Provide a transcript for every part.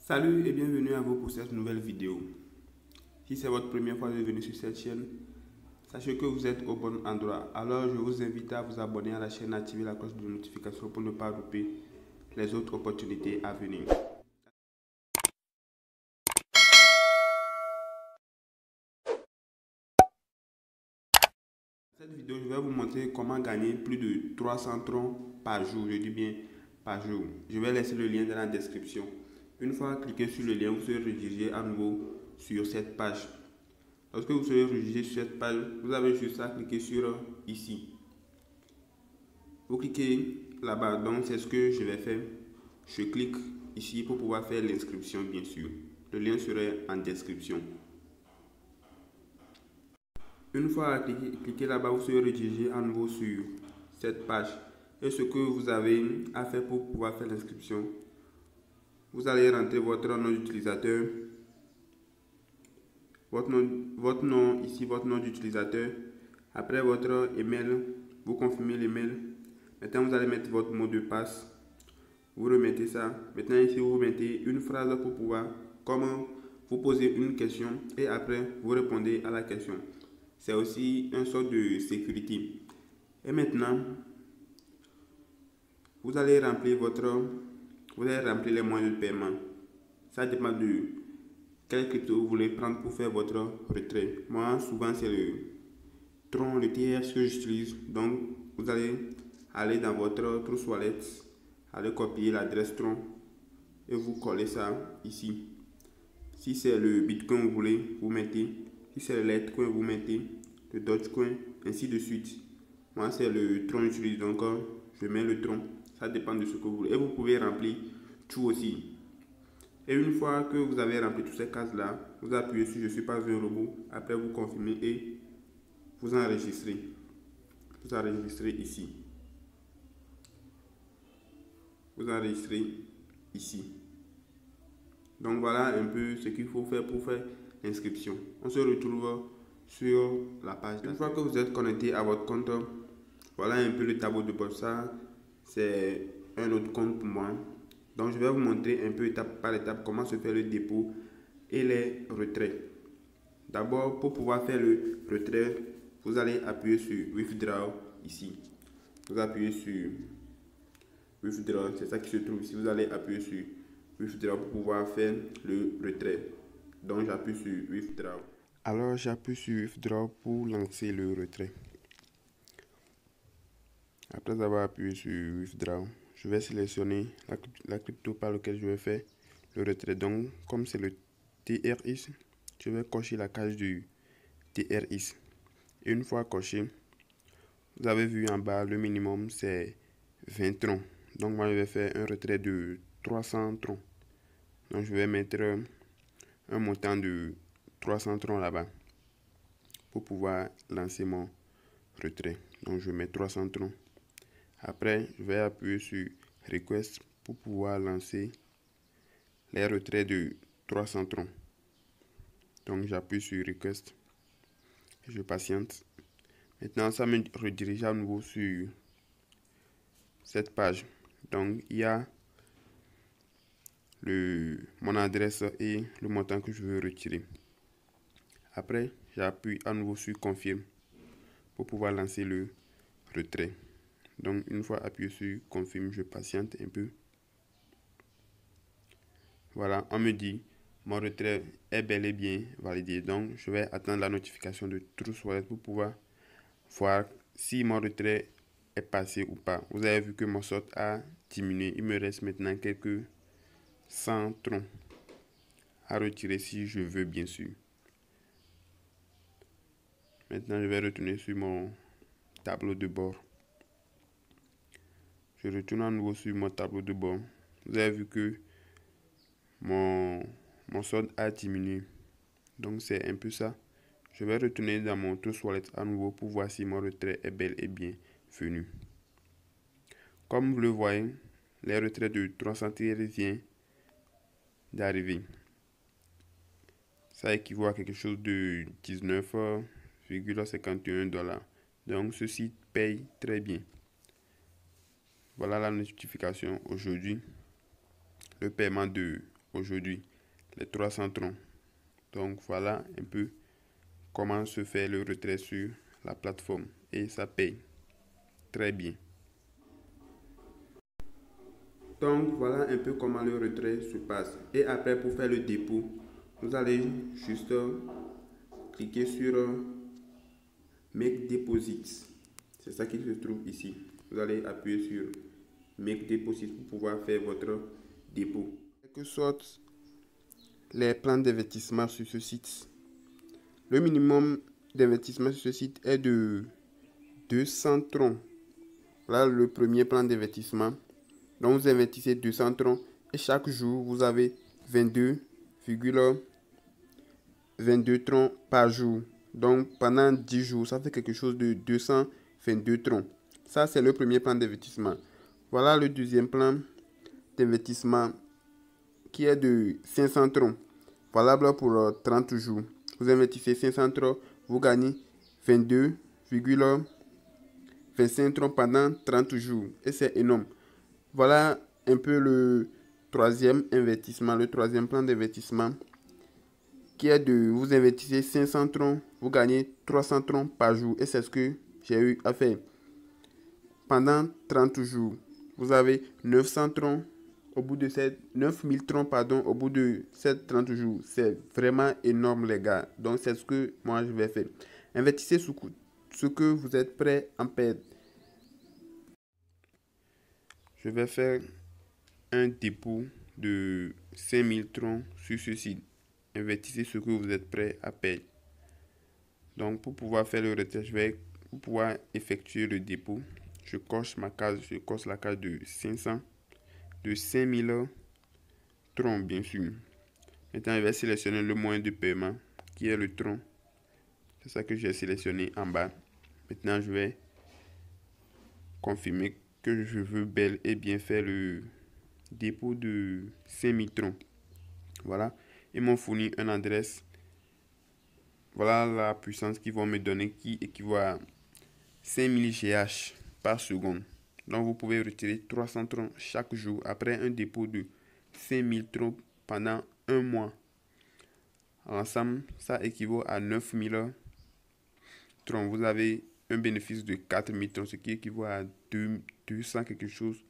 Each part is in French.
Salut et bienvenue à vous pour cette nouvelle vidéo. Si c'est votre première fois de venir sur cette chaîne, sachez que vous êtes au bon endroit. Alors je vous invite à vous abonner à la chaîne et activer la cloche de notification pour ne pas louper les autres opportunités à venir. Dans cette vidéo, je vais vous montrer comment gagner plus de 300 troncs par jour. Je dis bien par jour. Je vais laisser le lien dans la description. Une fois cliqué sur le lien, vous serez redirigé à nouveau sur cette page. Lorsque vous serez redirigé sur cette page, vous avez juste à cliquer sur ici. Vous cliquez là-bas, donc c'est ce que je vais faire. Je clique ici pour pouvoir faire l'inscription, bien sûr. Le lien serait en description. Une fois cliqué là-bas, vous serez redirigé à nouveau sur cette page. Et ce que vous avez à faire pour pouvoir faire l'inscription, vous allez rentrer votre nom d'utilisateur, votre nom ici, votre nom d'utilisateur. Après votre email, vous confirmez l'email. Maintenant, vous allez mettre votre mot de passe. Vous remettez ça. Maintenant, ici, vous mettez une phrase pour pouvoir, comment vous poser une question et après, vous répondez à la question. C'est aussi une sorte de sécurité. Et maintenant, vous allez remplir les moyens de paiement. Ça dépend de quel crypto vous voulez prendre pour faire votre retrait. Moi, souvent, c'est le Tron, le TRX que j'utilise. Donc, vous allez aller dans votre Trust Wallet, allez copier l'adresse Tron et vous collez ça ici. Si c'est le Bitcoin que vous voulez, vous mettez. Si c'est le Litecoin, vous mettez le Dogecoin, ainsi de suite. Moi, c'est le Tron que j'utilise, donc je mets le Tron. Ça dépend de ce que vous voulez. Et vous pouvez remplir tout aussi. Et une fois que vous avez rempli toutes ces cases-là, vous appuyez sur « Je suis pas un robot ». Après, vous confirmez et vous enregistrez. Vous enregistrez ici. Vous enregistrez ici. Donc voilà un peu ce qu'il faut faire pour faire l'inscription. On se retrouve sur la page. Une fois que vous êtes connecté à votre compte, voilà un peu le tableau de bord. Ça, c'est un autre compte pour moi. Donc je vais vous montrer un peu étape par étape comment se fait le dépôt et les retraits. D'abord, pour pouvoir faire le retrait, vous allez appuyer sur Withdraw ici. Vous appuyez sur Withdraw, c'est ça qui se trouve ici. Vous allez appuyer sur Withdraw pour pouvoir faire le retrait. Donc j'appuie sur Withdraw. Alors j'appuie sur Withdraw pour lancer le retrait. Après avoir appuyé sur Withdraw, je vais sélectionner la crypto par laquelle je vais faire le retrait. Donc comme c'est le TRX, je vais cocher la case du TRX. Et une fois coché, vous avez vu en bas, le minimum c'est 20 troncs. Donc moi je vais faire un retrait de 300 troncs. Donc je vais mettre un montant de 300 troncs là-bas pour pouvoir lancer mon retrait. Donc je mets 300 troncs. Après, je vais appuyer sur Request pour pouvoir lancer les retraits de 300 troncs. Donc j'appuie sur Request. Je patiente. Maintenant, ça me redirige à nouveau sur cette page. Donc il y a mon adresse et le montant que je veux retirer. Après, j'appuie à nouveau sur Confirme pour pouvoir lancer le retrait. Donc une fois appuyé sur Confirme, je patiente un peu. Voilà, on me dit mon retrait est bel et bien validé. Donc je vais attendre la notification de Trust Wallet pour pouvoir voir si mon retrait est passé ou pas. Vous avez vu que mon solde a diminué. Il me reste maintenant quelques 100 troncs à retirer si je veux, bien sûr. Maintenant, je vais retourner sur mon tableau de bord. Je retourne à nouveau sur mon tableau de bord. Vous avez vu que mon solde a diminué. Donc, c'est un peu ça. Je vais retourner dans mon Trust Wallet à nouveau pour voir si mon retrait est bel et bien venu. Comme vous le voyez, les retraits de 300 TR vient d'arriver. Ça équivaut à quelque chose de 19,51 $. Donc ceci paye très bien. Voilà la notification aujourd'hui. Le paiement de aujourd'hui, les 300 troncs. Donc voilà un peu comment se fait le retrait sur la plateforme et ça paye très bien. Donc voilà un peu comment le retrait se passe. Et après, pour faire le dépôt, vous allez juste cliquer sur Make Deposits. C'est ça qui se trouve ici. Vous allez appuyer sur Make Deposits pour pouvoir faire votre dépôt. En quelque sorte, les plans d'investissement sur ce site. Le minimum d'investissement sur ce site est de 200 troncs. Voilà le premier plan d'investissement. Donc vous investissez 200 troncs et chaque jour vous avez 22,22 troncs par jour. Donc pendant 10 jours, ça fait quelque chose de 222 troncs. Ça, c'est le premier plan d'investissement. Voilà le deuxième plan d'investissement qui est de 500 troncs. Valable pour 30 jours. Vous investissez 500 troncs, vous gagnez 22,25 troncs pendant 30 jours. Et c'est énorme. Voilà un peu le troisième investissement, le troisième plan d'investissement qui est de vous investissez 500 troncs, vous gagnez 300 troncs par jour. Et c'est ce que j'ai eu à faire. Pendant 30 jours, vous avez 900 troncs au bout de 9000 troncs au bout de 30 jours. C'est vraiment énorme les gars. Donc c'est ce que moi je vais faire. Investissez ce que vous êtes prêt à perdre. Je vais faire un dépôt de 5000 troncs sur ce site. Investissez ce que vous êtes prêt à perdre. Donc pour pouvoir faire le retrait, pour pouvoir effectuer le dépôt, je coche la case de 500, de 5000 troncs bien sûr. Maintenant, je vais sélectionner le moyen de paiement qui est le tronc. C'est ça que j'ai sélectionné en bas. Maintenant, je vais confirmer que je veux bel et bien faire le dépôt de 5000 troncs. Voilà. Ils m'ont fourni une adresse. Voilà la puissance qu'ils vont me donner qui équivaut à 5000 GH par seconde. Donc, vous pouvez retirer 300 troncs chaque jour après un dépôt de 5000 troncs pendant un mois. Ensemble, ça équivaut à 9000 troncs. Vous avez un bénéfice de 4000 troncs, ce qui équivaut à 200 quelque chose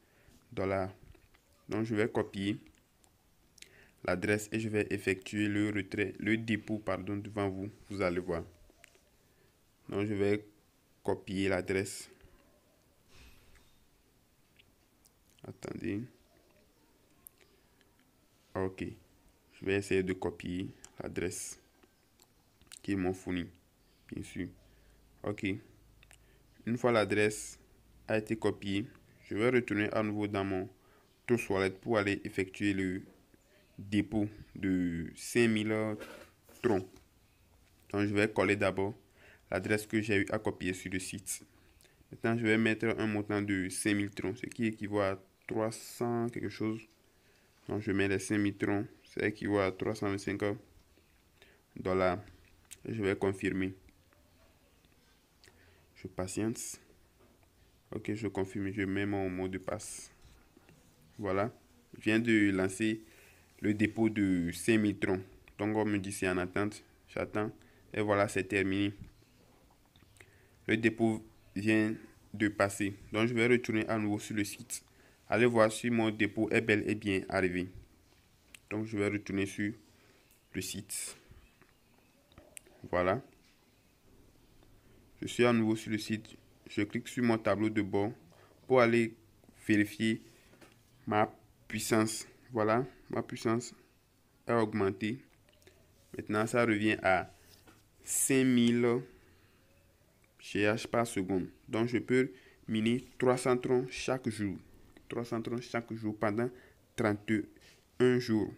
$. Donc, je vais copier l'adresse et je vais effectuer le retrait, le dépôt, pardon, devant vous. Vous allez voir. Donc, je vais copier l'adresse. Attendez. Ok. Je vais essayer de copier l'adresse qu'ils m'ont fournie, bien sûr. Ok. Une fois l'adresse a été copiée, je vais retourner à nouveau dans mon Toast Wallet pour aller effectuer le dépôt de 5000 troncs. Donc, je vais coller d'abord l'adresse que j'ai eu à copier sur le site. Maintenant, je vais mettre un montant de 5000 troncs, ce qui équivaut à 300 quelque chose. Donc, je mets les 5000 troncs, ça équivaut à 325 $. Et je vais confirmer. Je patiente. Ok, je confirme, je mets mon mot de passe. Voilà, je viens de lancer le dépôt de 5000 troncs. Donc, on me dit c'est en attente, j'attends. Et voilà, c'est terminé. Le dépôt vient de passer. Donc, je vais retourner à nouveau sur le site. Allez voir si mon dépôt est bel et bien arrivé. Donc, je vais retourner sur le site. Voilà. Je suis à nouveau sur le site. Je clique sur mon tableau de bord pour aller vérifier ma puissance. Voilà, ma puissance a augmenté. Maintenant, ça revient à 5000 GH par seconde. Donc, je peux miner 300 troncs chaque jour. 300 troncs chaque jour pendant 31 jours.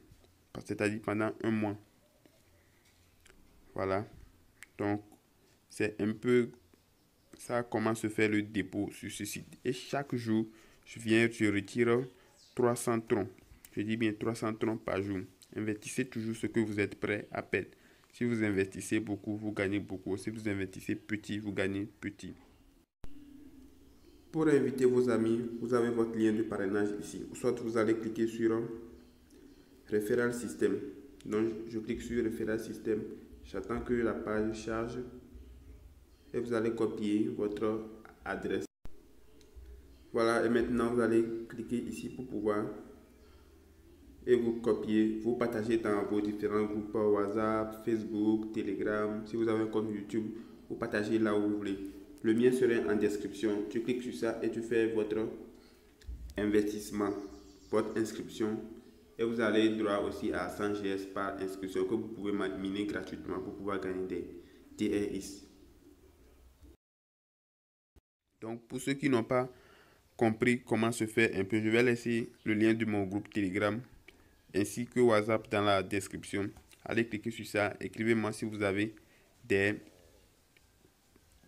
C'est-à-dire pendant un mois. Voilà. Donc, c'est un peu ça comment se fait le dépôt sur ce site. Et chaque jour, je retire 300 troncs. Je dis bien 300 troncs par jour. Investissez toujours ce que vous êtes prêt à perdre. Si vous investissez beaucoup, vous gagnez beaucoup. Si vous investissez petit, vous gagnez petit. Pour inviter vos amis, vous avez votre lien de parrainage ici. Soit vous allez cliquer sur Referral system. Donc je clique sur Referral system. J'attends que la page charge. Et vous allez copier votre adresse. Voilà, et maintenant vous allez cliquer ici pour pouvoir et vous copier, vous partagez dans vos différents groupes WhatsApp, Facebook, Telegram. Si vous avez un compte YouTube, vous partagez là où vous voulez. Le mien serait en description. Tu cliques sur ça et tu fais votre investissement, votre inscription. Et vous allez droit aussi à 100 GS par inscription que vous pouvez miner gratuitement pour pouvoir gagner des TRX. Donc pour ceux qui n'ont pas compris comment se fait un peu, je vais laisser le lien de mon groupe Telegram ainsi que WhatsApp dans la description. Allez cliquer sur ça, écrivez-moi si vous avez des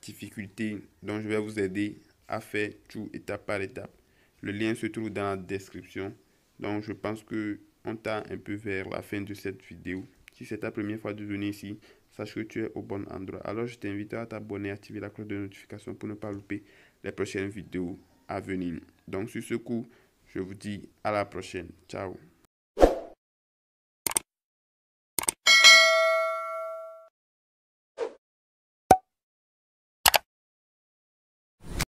difficultés dont je vais vous aider à faire tout étape par étape. Le lien se trouve dans la description. Donc je pense que on t'a un peu vers la fin de cette vidéo. Si c'est ta première fois de venir ici, sache que tu es au bon endroit. Alors je t'invite à t'abonner, activer la cloche de notification pour ne pas louper les prochaines vidéos à venir. Donc sur ce coup, je vous dis à la prochaine. Ciao.